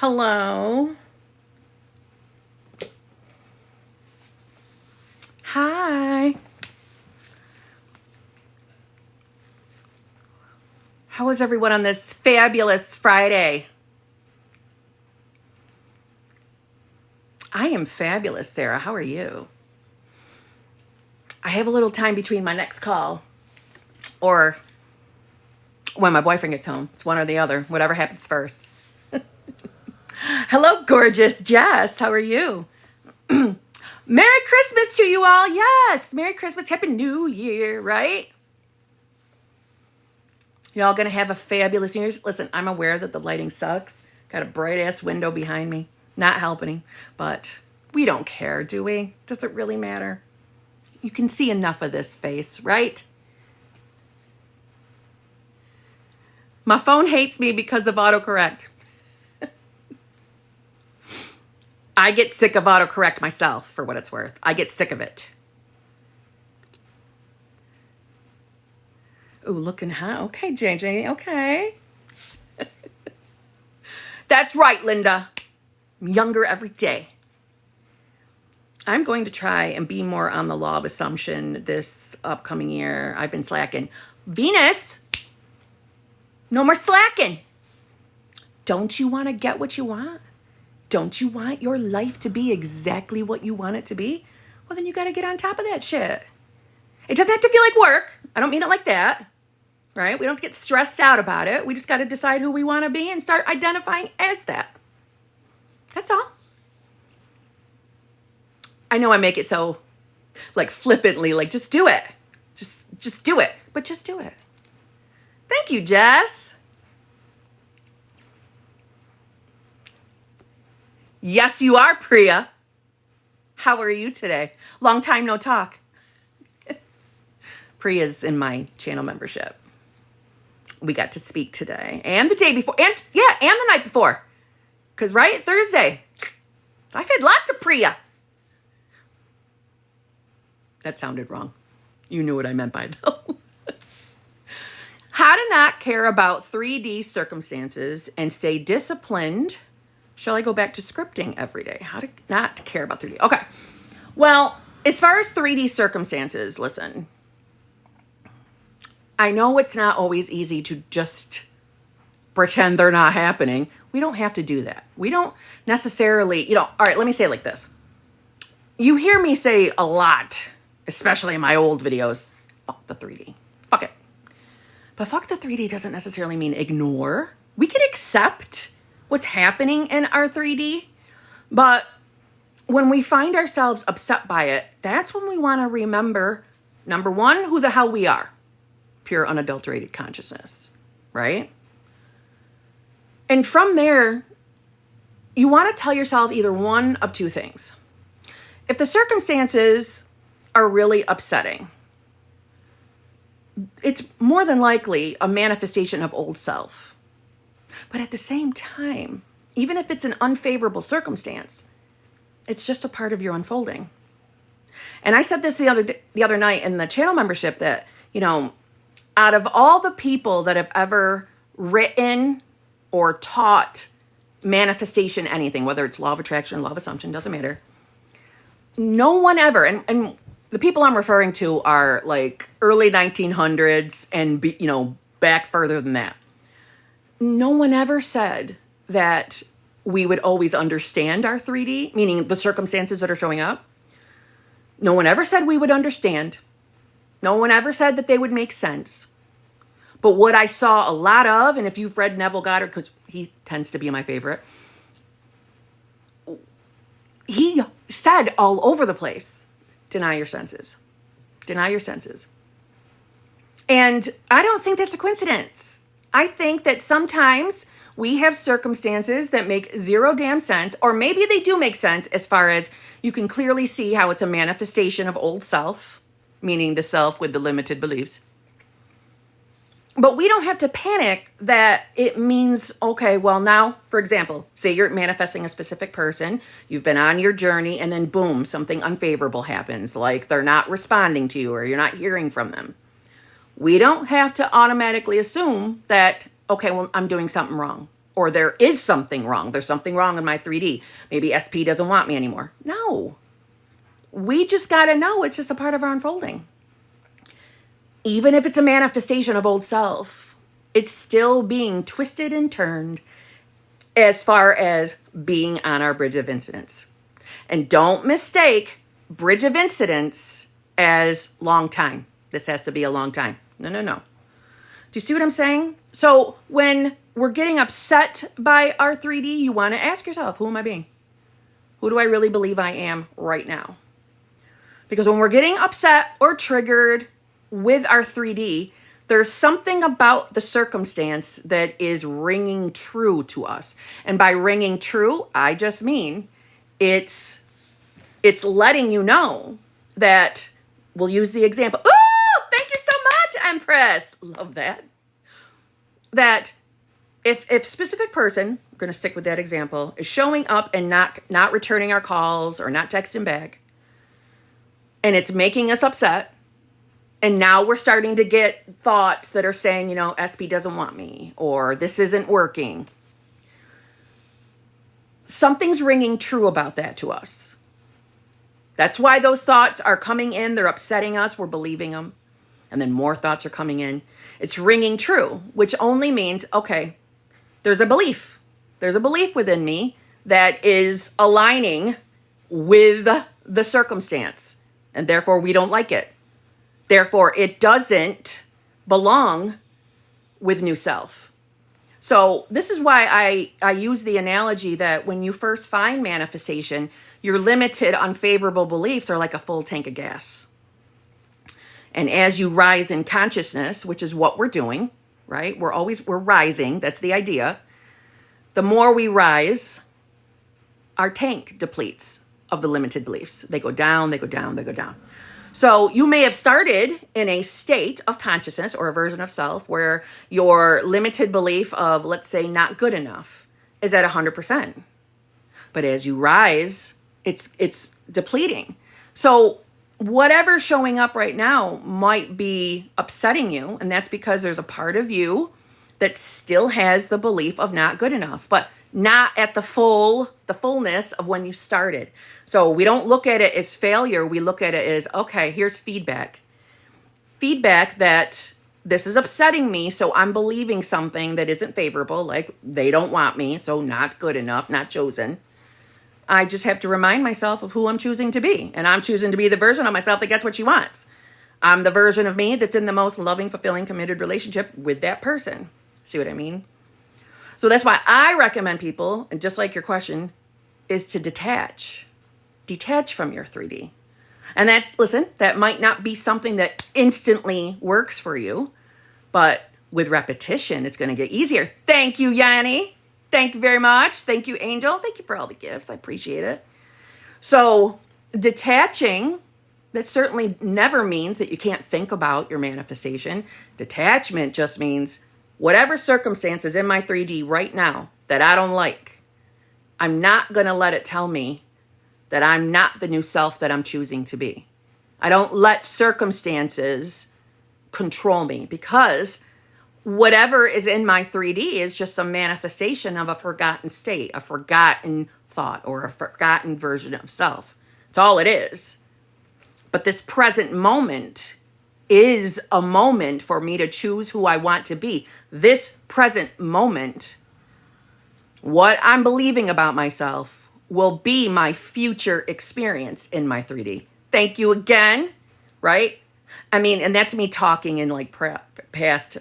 Hello. Hi. How is everyone on this fabulous Friday? I am fabulous, Sarah. How are you? I have a little time between my next call or when my boyfriend gets home. It's one or the other, whatever happens first. Hello, gorgeous Jess. How are you? Merry Christmas to you all. Yes. Merry Christmas. Happy New Year, right? Y'all gonna have a fabulous New Year's. Listen, I'm aware that the lighting sucks. Got a bright ass window behind me. Not helping, but we don't care, do we? Does it really matter? You can see enough of this face, right? My phone hates me because of autocorrect. I get sick of autocorrect myself, for what it's worth. I get sick of it. Ooh, looking hot. Okay, JJ, okay. That's right, Linda. I'm younger every day. I'm going to try and be more on the law of assumption this upcoming year. I've been slacking. Venus, no more slacking. Don't you want to get what you want? Don't you want your life to be exactly what you want it to be? Well, then you got to get on top of that shit. It doesn't have to feel like work. I don't mean it like that, right? We don't get stressed out about it. We just got to decide who we want to be and start identifying as that. That's all. I know I make it so like flippantly, like just do it. Just do it. But just do it. Thank you, Jess. Yes, you are, Priya. How are you today? Long time no talk. Priya's in my channel membership. We got to speak today and the day before and the night before. Because, right, Thursday, I've had lots of Priya. That sounded wrong. You knew what I meant by though. How to not care about 3D circumstances and stay disciplined. Shall I go back to scripting every day? How to not care about 3D. Okay. Well, as far as 3D circumstances, listen. I know it's not always easy to just pretend they're not happening. We don't have to do that. We don't necessarily, all right, let me say it like this. You hear me say a lot, especially in my old videos, fuck the 3D. Fuck it. But fuck the 3D doesn't necessarily mean ignore. We can accept what's happening in our 3D, but when we find ourselves upset by it, that's when we want to remember, number one, who the hell we are. Pure unadulterated consciousness, right? And from there, you want to tell yourself either one of two things. If the circumstances are really upsetting, it's more than likely a manifestation of old self. But at the same time, even if it's an unfavorable circumstance, it's just a part of your unfolding. And I said this the other night in the channel membership that, out of all the people that have ever written or taught manifestation anything, whether it's law of attraction, law of assumption, doesn't matter. No one ever, and the people I'm referring to are like early 1900s and, back further than that. No one ever said that we would always understand our 3D, meaning the circumstances that are showing up. No one ever said we would understand. No one ever said that they would make sense. But what I saw a lot of, and if you've read Neville Goddard, because he tends to be my favorite, he said all over the place, deny your senses. Deny your senses. And I don't think that's a coincidence. I think that sometimes we have circumstances that make zero damn sense, or maybe they do make sense as far as you can clearly see how it's a manifestation of old self, meaning the self with the limited beliefs. But we don't have to panic that it means, okay, well now, for example, say you're manifesting a specific person, you've been on your journey, and then boom, something unfavorable happens, like they're not responding to you or you're not hearing from them. We don't have to automatically assume that, okay, well, I'm doing something wrong. or there is something wrong. There's something wrong in my 3D. Maybe SP doesn't want me anymore. No. We just got to know it's just a part of our unfolding. Even if it's a manifestation of old self, it's still being twisted and turned as far as being on our bridge of incidents. And don't mistake bridge of incidents as long time. This has to be a long time. No, no, no. Do you see what I'm saying? So when we're getting upset by our 3D, you want to ask yourself, who am I being? Who do I really believe I am right now? Because when we're getting upset or triggered with our 3D, there's something about the circumstance that is ringing true to us. And by ringing true, I just mean it's letting you know that, we'll use the example. Ooh, thank you so much, Empress. Love that. That if specific person, we're going to stick with that example, is showing up and not returning our calls or not texting back, and it's making us upset, and now we're starting to get thoughts that are saying, SP doesn't want me, or this isn't working. Something's ringing true about that to us. That's why those thoughts are coming in. They're upsetting us. We're believing them. And then more thoughts are coming in. It's ringing true, which only means, okay, there's a belief. There's a belief within me that is aligning with the circumstance. And therefore, we don't like it. Therefore, it doesn't belong with new self. So this is why I use the analogy that when you first find manifestation, your limited, unfavorable beliefs are like a full tank of gas. And as you rise in consciousness, which is what we're doing, right? We're rising. That's the idea. The more we rise, our tank depletes of the limited beliefs. They go down, they go down, they go down. So you may have started in a state of consciousness or a version of self where your limited belief of, let's say, not good enough is at 100%. But as you rise, it's depleting. So whatever's showing up right now might be upsetting you, and that's because there's a part of you that still has the belief of not good enough, but not at the fullness of when you started. So we don't look at it as failure. We look at it as, okay, here's feedback. Feedback that this is upsetting me, so I'm believing something that isn't favorable, like they don't want me, so not good enough, not chosen. I just have to remind myself of who I'm choosing to be. And I'm choosing to be the version of myself that gets what she wants. I'm the version of me that's in the most loving, fulfilling, committed relationship with that person. See what I mean? So that's why I recommend people, and just like your question, is to detach. Detach from your 3D. And that might not be something that instantly works for you, but with repetition, it's going to get easier. Thank you, Yanni. Thank you very much. Thank you, Angel. Thank you for all the gifts. I appreciate it. So detaching, that certainly never means that you can't think about your manifestation. Detachment just means whatever circumstances in my 3D right now that I don't like, I'm not going to let it tell me that I'm not the new self that I'm choosing to be. I don't let circumstances control me, because whatever is in my 3D is just some manifestation of a forgotten state, a forgotten thought, or a forgotten version of self. It's all it is. But this present moment is a moment for me to choose who I want to be. This present moment, what I'm believing about myself, will be my future experience in my 3D. Thank you again, right? I mean, and that's me talking in like past,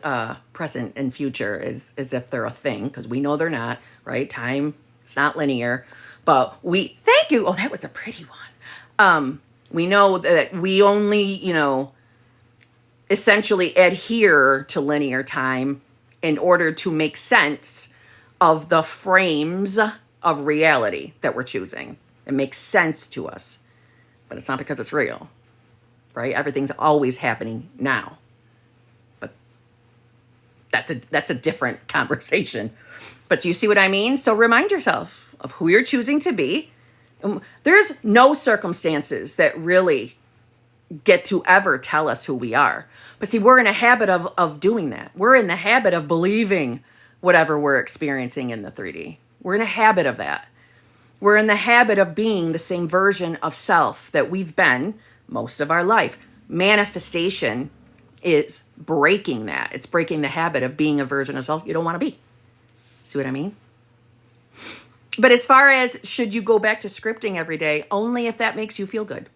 present, and future as if they're a thing, because we know they're not, right? Time, it's not linear. But thank you. Oh, that was a pretty one. We know that we only, essentially adhere to linear time in order to make sense of the frames of reality that we're choosing. It makes sense to us, but it's not because it's real, right? Everything's always happening now. But that's a different conversation. But do you see what I mean? So remind yourself of who you're choosing to be. There's no circumstances that really get to ever tell us who we are. But see, we're in a habit of doing that. We're in the habit of believing whatever we're experiencing in the 3D. We're in a habit of that. We're in the habit of being the same version of self that we've been most of our life. Manifestation is breaking that. It's breaking the habit of being a version of self you don't want to be. See what I mean? But as far as should you go back to scripting every day, only if that makes you feel good.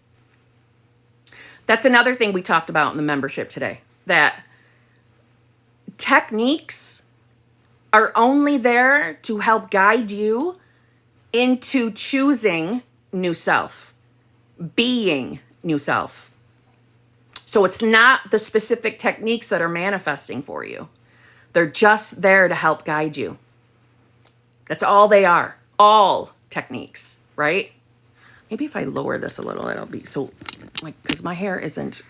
That's another thing we talked about in the membership today, that techniques are only there to help guide you into choosing new self, being new self. So it's not the specific techniques that are manifesting for you. They're just there to help guide you. That's all they are. All techniques, right? Maybe if I lower this a little, it'll be so, like, because my hair isn't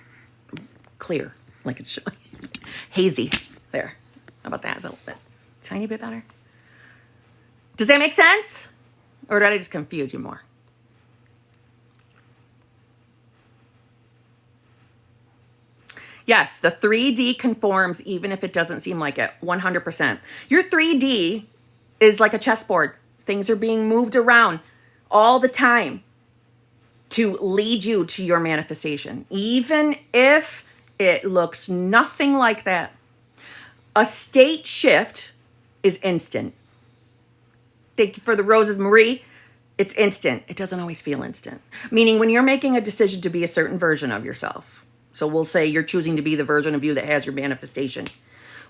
clear, like it's hazy. There. How about that? So that's a tiny bit better. Does that make sense? Or did I just confuse you more? Yes, the 3D conforms even if it doesn't seem like it, 100%. Your 3D is like a chessboard. Things are being moved around all the time to lead you to your manifestation, even if it looks nothing like that. A state shift is instant. Thank you for the roses, Marie. It's instant. It doesn't always feel instant. Meaning when you're making a decision to be a certain version of yourself, so we'll say you're choosing to be the version of you that has your manifestation.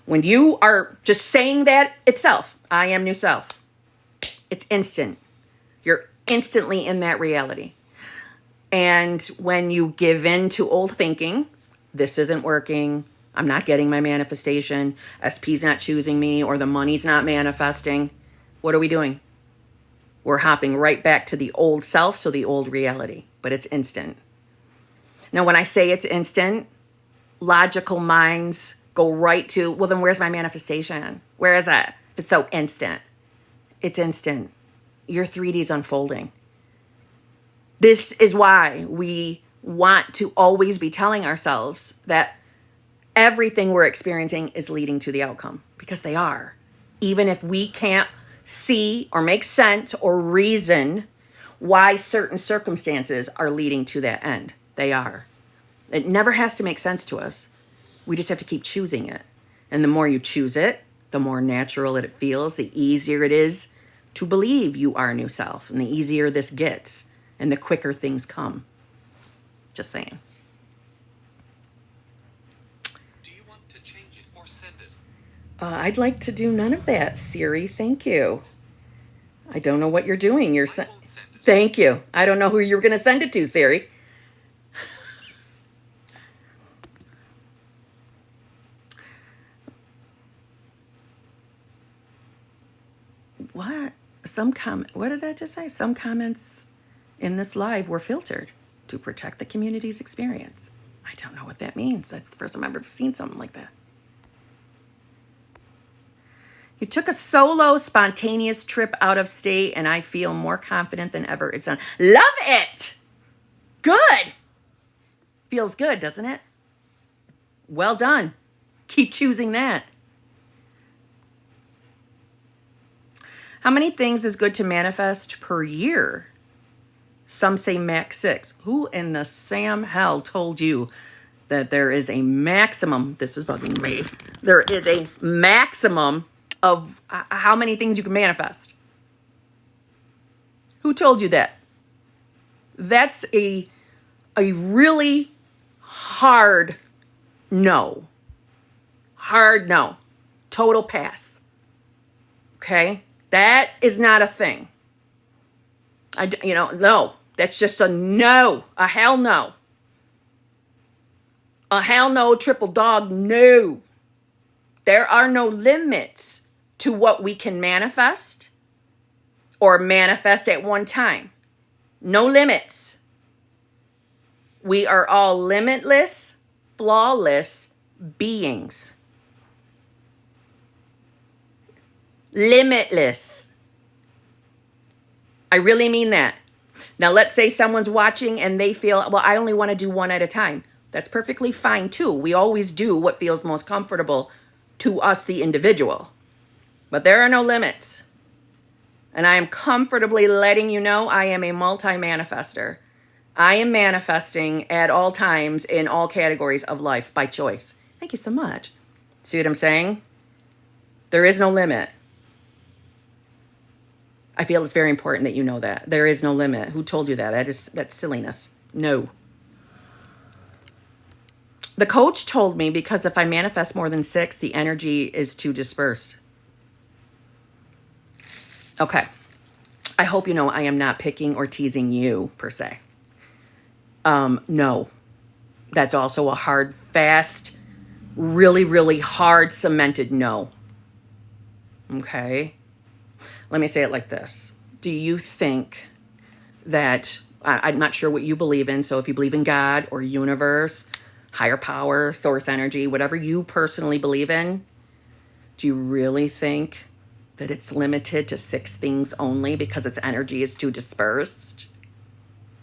When you are just saying that itself, I am new self, it's instant. You're instantly in that reality. And when you give in to old thinking, this isn't working, I'm not getting my manifestation, SP's not choosing me, or the money's not manifesting, what are we doing? We're hopping right back to the old self, so the old reality, but it's instant. Now, when I say it's instant, logical minds go right to, well, then where's my manifestation? Where is that? If it's so instant. It's instant. Your 3D is unfolding. This is why we want to always be telling ourselves that everything we're experiencing is leading to the outcome, because they are. Even if we can't see or make sense or reason why certain circumstances are leading to that end. They are. It never has to make sense to us. We just have to keep choosing it. And the more you choose it, the more natural it feels, the easier it is to believe you are a new self, and the easier this gets, and the quicker things come. Just saying. Do you want to change it or send it? I'd like to do none of that, Siri. Thank you. I don't know what you're doing. I won't send it. Thank you. I don't know who you're going to send it to, Siri. What? What did that just say? Some comments in this live were filtered to protect the community's experience. I don't know what that means. That's the first time I've ever seen something like that. You took a solo, spontaneous trip out of state, and I feel more confident than ever. It's done. Love it. Good. Feels good, doesn't it? Well done. Keep choosing that. How many things is good to manifest per year? Some say max 6. Who in the Sam hell told you that there is a maximum? This is bugging me. There is a maximum of how many things you can manifest. Who told you that? That's a really hard no. Hard no. Total pass. Okay? That is not a thing. No. That's just a no. A hell no. A hell no, triple dog, no. There are no limits to what we can manifest or manifest at one time. No limits. We are all limitless, flawless beings. Limitless. I really mean that. Now, let's say someone's watching and they feel, well, I only want to do one at a time. That's perfectly fine too. We always do what feels most comfortable to us, the individual. But there are no limits. And I am comfortably letting you know I am a multi-manifester. I am manifesting at all times in all categories of life by choice. Thank you so much. See what I'm saying? There is no limit. I feel it's very important that you know that. There is no limit. Who told you that? That's silliness. No. The coach told me because if I manifest more than 6, the energy is too dispersed. Okay. I hope you know I am not picking or teasing you per se. No. That's also a hard, fast, really, really hard, cemented no. Okay. Let me say it like this. Do you think that, I'm not sure what you believe in, so if you believe in God or universe, higher power, source energy, whatever you personally believe in, do you really think that it's limited to 6 things only because its energy is too dispersed?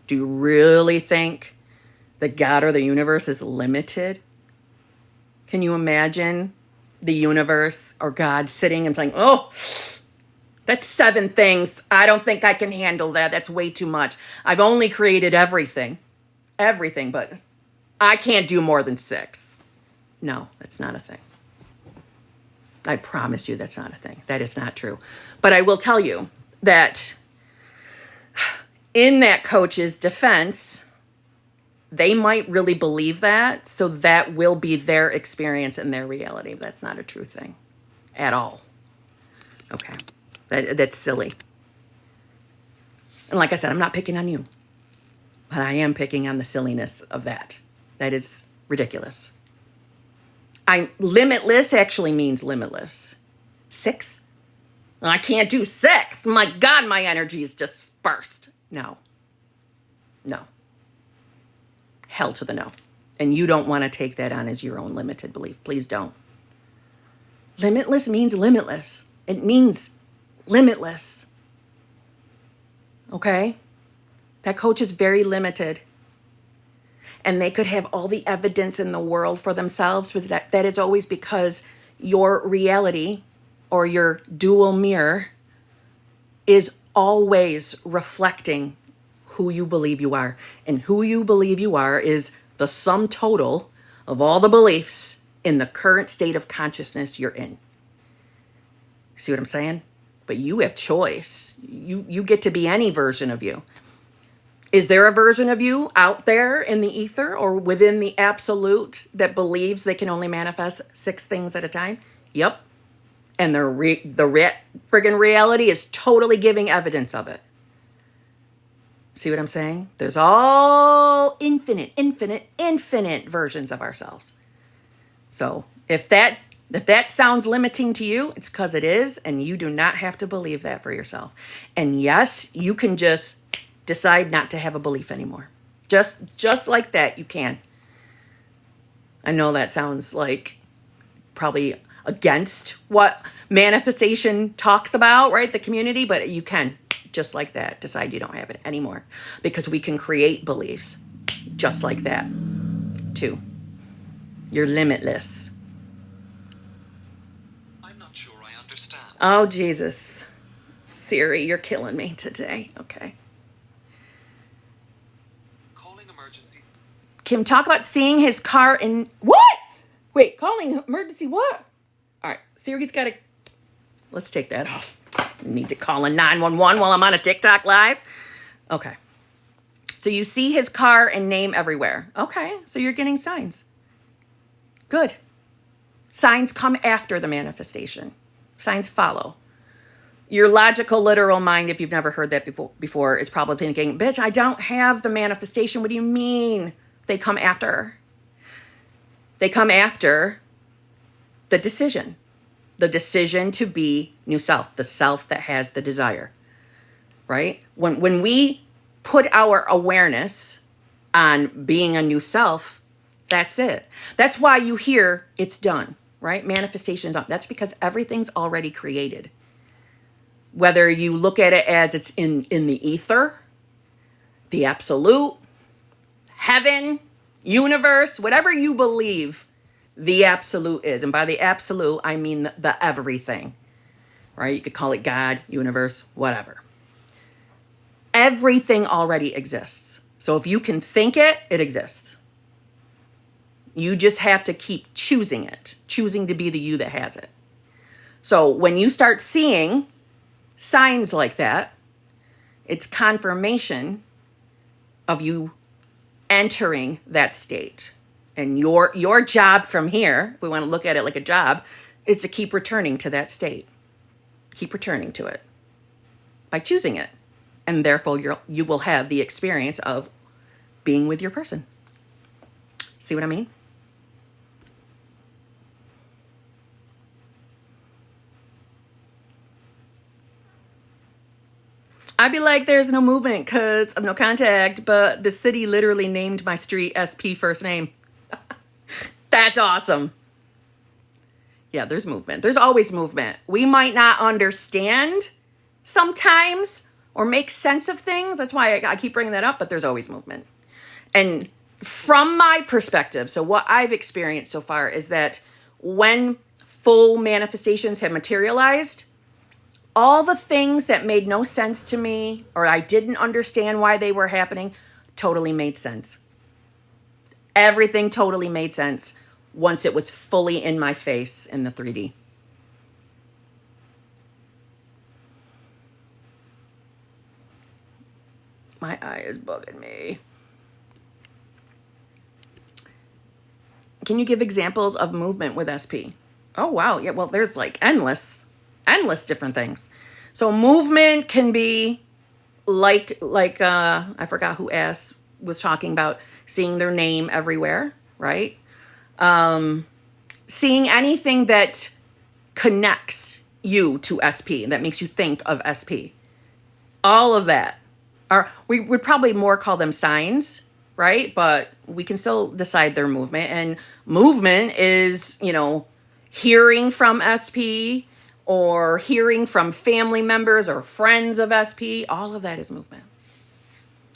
Do you really think that God or the universe is limited? Can you imagine the universe or God sitting and saying, oh, that's 7 things. I don't think I can handle that. That's way too much. I've only created everything, but I can't do more than 6. No, that's not a thing. I promise you that's not a thing. That is not true. But I will tell you that in that coach's defense, they might really believe that. So that will be their experience and their reality. That's not a true thing at all. Okay. That's silly. And like I said, I'm not picking on you. But I am picking on the silliness of that. That is ridiculous. Limitless actually means limitless. 6? I can't do 6. My God, my energy is dispersed. No. Hell to the no. And you don't want to take that on as your own limited belief. Please don't. Limitless means limitless. It means limitless. Okay? That coach is very limited. And they could have all the evidence in the world for themselves, but that is always because your reality or your dual mirror is always reflecting who you believe you are. And who you believe you are is the sum total of all the beliefs in the current state of consciousness you're in. See what I'm saying? But you have choice. You get to be any version of you. Is there a version of you out there in the ether or within the absolute that believes they can only manifest 6 things at a time? Yep. And the friggin' reality is totally giving evidence of it. See what I'm saying? There's all infinite versions of ourselves. So if that sounds limiting to you, it's because it is, and you do not have to believe that for yourself. And yes, you can just decide not to have a belief anymore. Just like that, you can. I know that sounds like probably against what manifestation talks about, right? The community, but you can, just like that, decide you don't have it anymore. Because we can create beliefs just like that, too. You're limitless. I'm not sure I understand. Oh, Jesus. Siri, you're killing me today. Okay. Calling emergency. Kim, talk about seeing his car in... What? Wait, calling emergency what? All right, Siri's got to... Let's take that off. I need to call a 911 while I'm on a TikTok live. Okay. So you see his car and name everywhere. Okay, so you're getting signs. Good. Signs come after the manifestation. Signs follow. Your logical, literal mind, if you've never heard that before, is probably thinking, bitch, I don't have the manifestation. What do you mean? They come after. They come after the decision. The decision to be new self. The self that has the desire. Right? When we put our awareness on being a new self, that's it. That's why you hear it's done. Right? Manifestation's done. That's because everything's already created. Whether you look at it as it's in the ether, the absolute, heaven, universe, whatever you believe the absolute is. And by the absolute, I mean the everything. right? You could call it God, universe, whatever. Everything already exists. So if you can think it, it exists. You just have to keep choosing it, choosing to be the you that has it. So when you start seeing signs like that, it's confirmation of you entering that state. And your job from here, if we want to look at it like a job, is to keep returning to that state. Keep returning to it by choosing it. And therefore, you will have the experience of being with your person. See what I mean? I'd be like, there's no movement because of no contact, but the city literally named my street SP first name. That's awesome. Yeah, there's movement. There's always movement. We might not understand sometimes or make sense of things. That's why I keep bringing that up, but there's always movement. And from my perspective, so what I've experienced so far is that when full manifestations have materialized, all the things that made no sense to me or I didn't understand why they were happening totally made sense. Everything totally made sense once it was fully in my face in the 3D. My eye is bugging me. Can you give examples of movement with SP? Oh, wow. Yeah, well, there's like endless different things. So movement can be like I forgot who was talking about seeing their name everywhere, right? Seeing anything that connects you to SP, that makes you think of SP. All of that. We would probably more call them signs, right? But we can still decide their movement. And movement is, hearing from SP or hearing from family members or friends of SP. All of that is movement.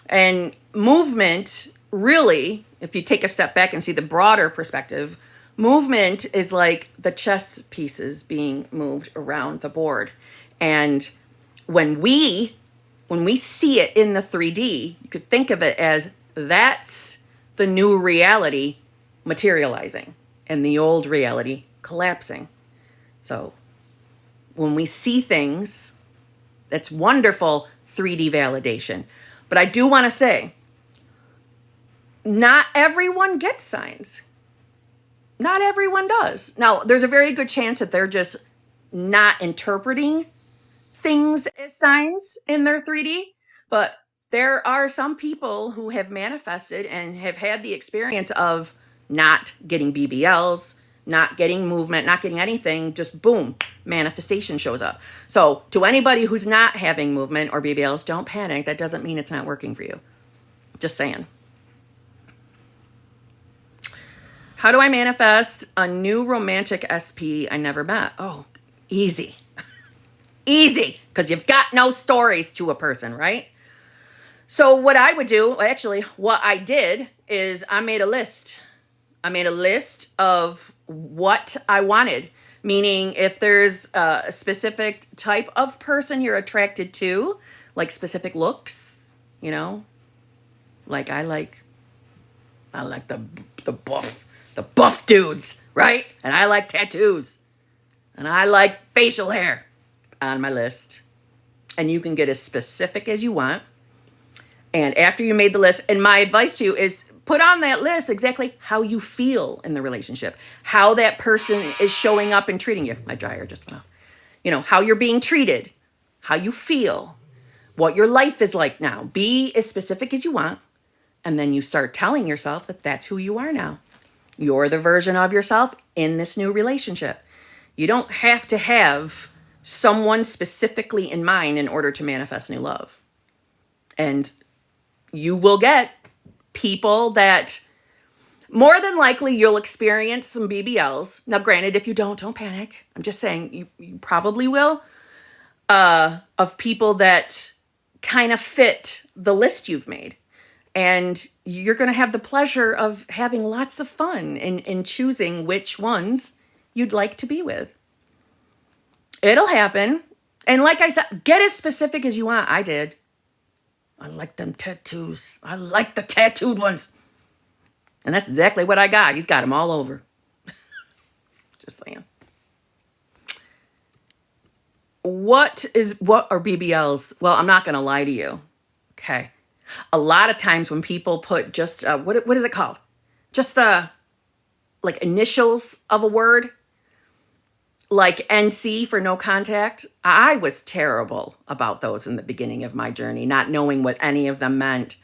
And movement, really, if you take a step back and see the broader perspective, movement is like the chess pieces being moved around the board. And when we see it in the 3D, you could think of it as that's the new reality materializing and the old reality collapsing. So when we see things, that's wonderful 3D validation. But I do want to say, not everyone gets signs. Not everyone does. Now, there's a very good chance that they're just not interpreting things as signs in their 3D, but there are some people who have manifested and have had the experience of not getting BBLs, not getting movement, not getting anything, just boom, manifestation shows up. So to anybody who's not having movement or BBLs, don't panic. That doesn't mean it's not working for you. Just saying. How do I manifest a new romantic SP I never met? Oh, easy. Easy, because you've got no stories to a person, right? So what I would do, actually, what I did is I made a list. I made a list of what I wanted, meaning if there's a specific type of person you're attracted to, like specific looks, like I like the buff dudes, right? And I like tattoos, and I like facial hair on my list. And you can get as specific as you want. And after you made the list, and my advice to you is put on that list exactly how you feel in the relationship, how that person is showing up and treating you. My dryer just went off. How you're being treated, how you feel, what your life is like now. Be as specific as you want. And then you start telling yourself that that's who you are now. You're the version of yourself in this new relationship. You don't have to have someone specifically in mind in order to manifest new love. And you will get people that more than likely you'll experience some BBLs. Now, granted, if you don't panic. I'm just saying you probably will. Of people that kind of fit the list you've made. And you're going to have the pleasure of having lots of fun in choosing which ones you'd like to be with. It'll happen. And like I said, get as specific as you want. I did. I like them tattoos. I like the tattooed ones. And that's exactly what I got. He's got them all over. Just saying. What are BBLs? Well, I'm not going to lie to you. Okay. A lot of times when people put just, what is it called? Just the like initials of a word, like NC for no contact. I was terrible about those in the beginning of my journey, not knowing what any of them meant.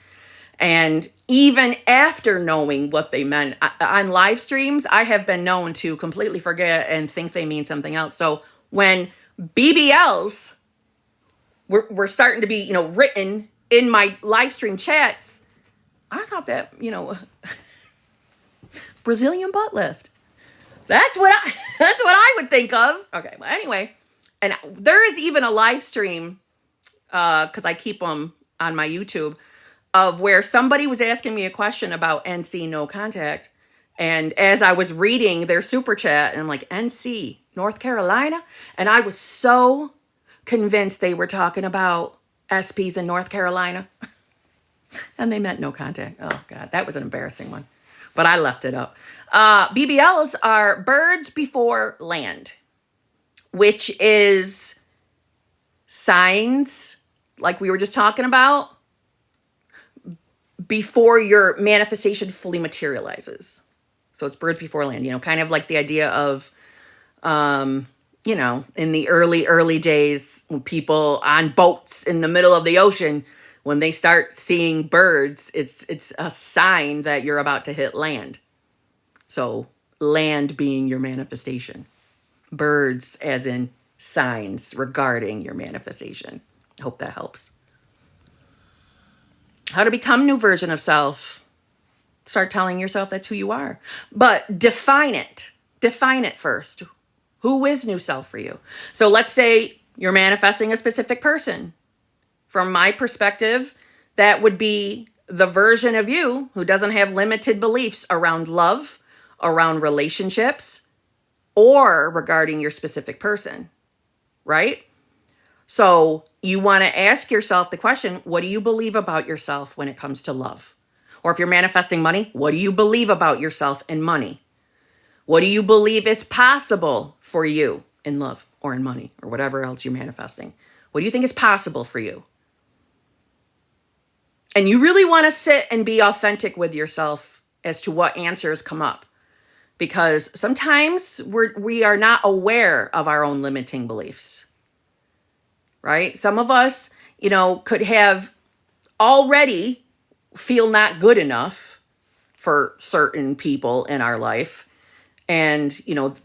And even after knowing what they meant on live streams, I have been known to completely forget and think they mean something else. So when BBLs were starting to be, written in my live stream chats, I thought that, Brazilian butt lift. That's what I would think of. Okay, well, anyway, and there is even a live stream, because I keep them on my YouTube, of where somebody was asking me a question about NC no contact. And as I was reading their super chat, and I'm like, NC, North Carolina? And I was so convinced they were talking about SPs in North Carolina. And they meant no contact. Oh, God, that was an embarrassing one. But I left it up. BBLs are birds before land, which is signs, like we were just talking about, before your manifestation fully materializes. So it's birds before land, kind of like the idea of, in the early days, when people on boats in the middle of the ocean, when they start seeing birds, it's a sign that you're about to hit land. So land being your manifestation. Birds as in signs regarding your manifestation. I hope that helps. How to become a new version of self. Start telling yourself that's who you are. But define it. Define it first. Who is new self for you? So let's say you're manifesting a specific person. From my perspective, that would be the version of you who doesn't have limited beliefs around love, around relationships, or regarding your specific person, right? So you want to ask yourself the question, what do you believe about yourself when it comes to love? Or if you're manifesting money, what do you believe about yourself and money? What do you believe is possible for you in love or in money or whatever else you're manifesting? What do you think is possible for you? And you really want to sit and be authentic with yourself as to what answers come up. Because sometimes we are not aware of our own limiting beliefs. Right? Some of us, could have already feel not good enough for certain people in our life. And,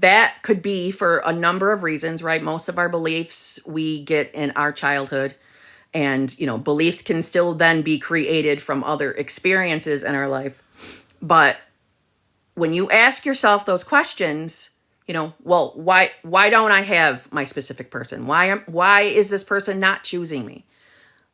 that could be for a number of reasons, right? Most of our beliefs we get in our childhood. And, beliefs can still then be created from other experiences in our life. But when you ask yourself those questions, well, why don't I have my specific person? Why is this person not choosing me?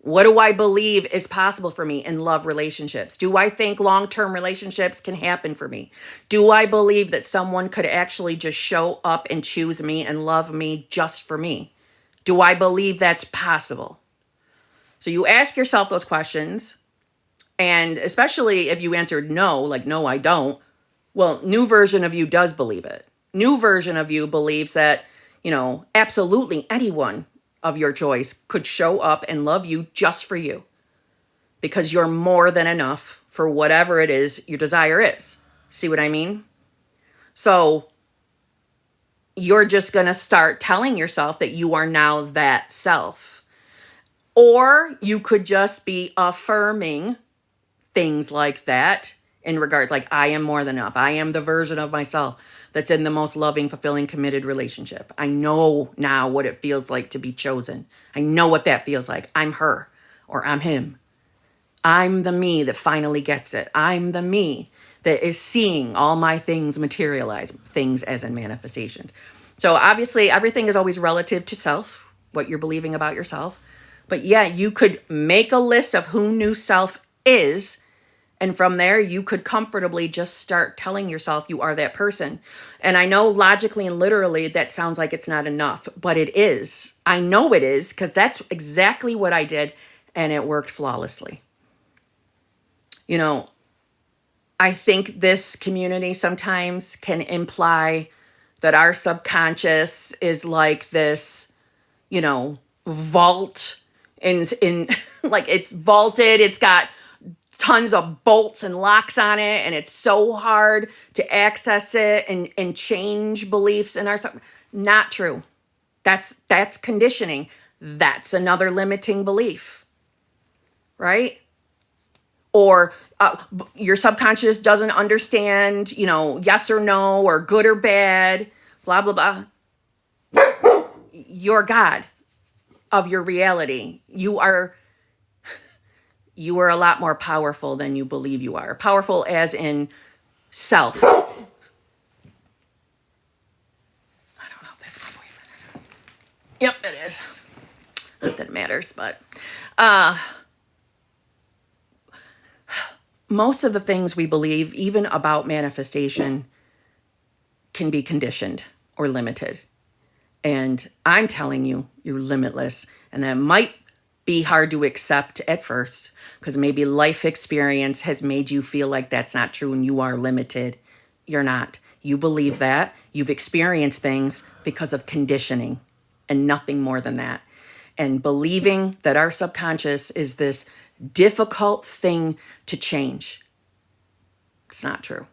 What do I believe is possible for me in love relationships? Do I think long-term relationships can happen for me? Do I believe that someone could actually just show up and choose me and love me just for me? Do I believe that's possible? So you ask yourself those questions, and especially if you answered no, like, no, I don't, well, new version of you does believe it. New version of you believes that, absolutely anyone of your choice could show up and love you just for you because you're more than enough for whatever it is your desire is. See what I mean? So you're just going to start telling yourself that you are now that self. Or you could just be affirming things like that in regard, like, I am more than enough. I am the version of myself that's in the most loving, fulfilling, committed relationship. I know now what it feels like to be chosen. I know what that feels like. I'm her or I'm him. I'm the me that finally gets it. I'm the me that is seeing all my things materialize, things as in manifestations. So obviously everything is always relative to self, what you're believing about yourself. But yeah, you could make a list of who new self is And from there, you could comfortably just start telling yourself you are that person. And I know logically and literally that sounds like it's not enough, but it is. I know it is, because that's exactly what I did, and it worked flawlessly. You know, I think this community sometimes can imply that our subconscious is like this, you know, vault in like it's vaulted, it's got tons of bolts and locks on it, and it's so hard to access it and change beliefs in our not true. That's conditioning. That's another limiting belief, right? Or your subconscious doesn't understand, you know, yes or no, or good or bad, blah blah blah. You're God of your reality. You are a lot more powerful than you believe you are. Powerful as in self. I don't know if that's my boyfriend or not. Yep, it is. Not that it matters, but most of the things we believe, even about manifestation, can be conditioned or limited. And I'm telling you, you're limitless. And that might be hard to accept at first, because maybe life experience has made you feel like that's not true and you are limited. You're not. You believe that. You've experienced things because of conditioning and nothing more than that. And believing that our subconscious is this difficult thing to change. It's not true.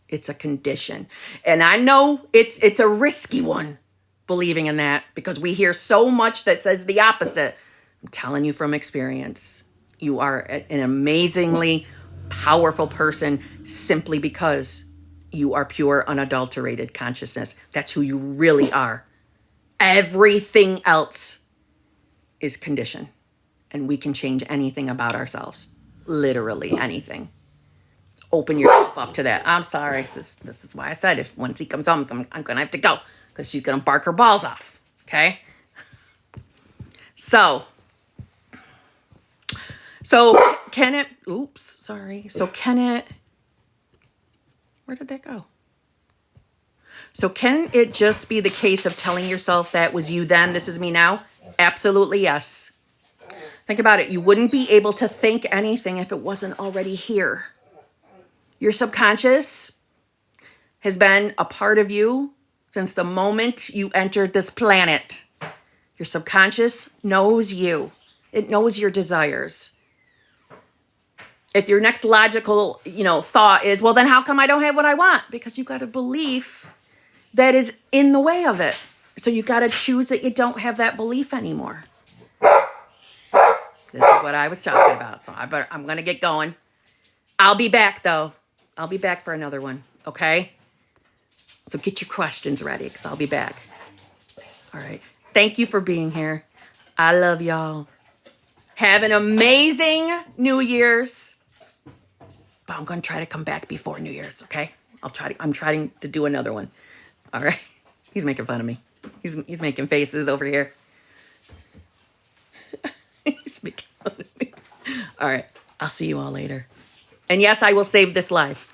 It's a condition. And I know it's a risky one, believing in that, because we hear so much that says the opposite. I'm telling you from experience, you are an amazingly powerful person simply because you are pure, unadulterated consciousness. That's who you really are. Everything else is condition, and we can change anything about ourselves. Literally anything. Open yourself up to that. I'm sorry. This is why I said if once he comes home, I'm going to have to go, because she's going to bark her balls off. Okay? So can it, where did that go? So can it just be the case of telling yourself that was you then, this is me now? Absolutely yes. Think about it. You wouldn't be able to think anything if it wasn't already here. Your subconscious has been a part of you since the moment you entered this planet. Your subconscious knows you. It knows your desires. If your next logical, thought is, well, then how come I don't have what I want? Because you got a belief that is in the way of it. So you got to choose that you don't have that belief anymore. This is what I was talking about. So I'm going to get going. I'll be back, though. I'll be back for another one, okay? So get your questions ready, because I'll be back. All right. Thank you for being here. I love y'all. Have an amazing New Year's. But I'm going to try to come back before New Year's, okay? I'm trying to do another one. All right? He's making fun of me. He's making faces over here. He's making fun of me. All right. I'll see you all later. And yes, I will save this live.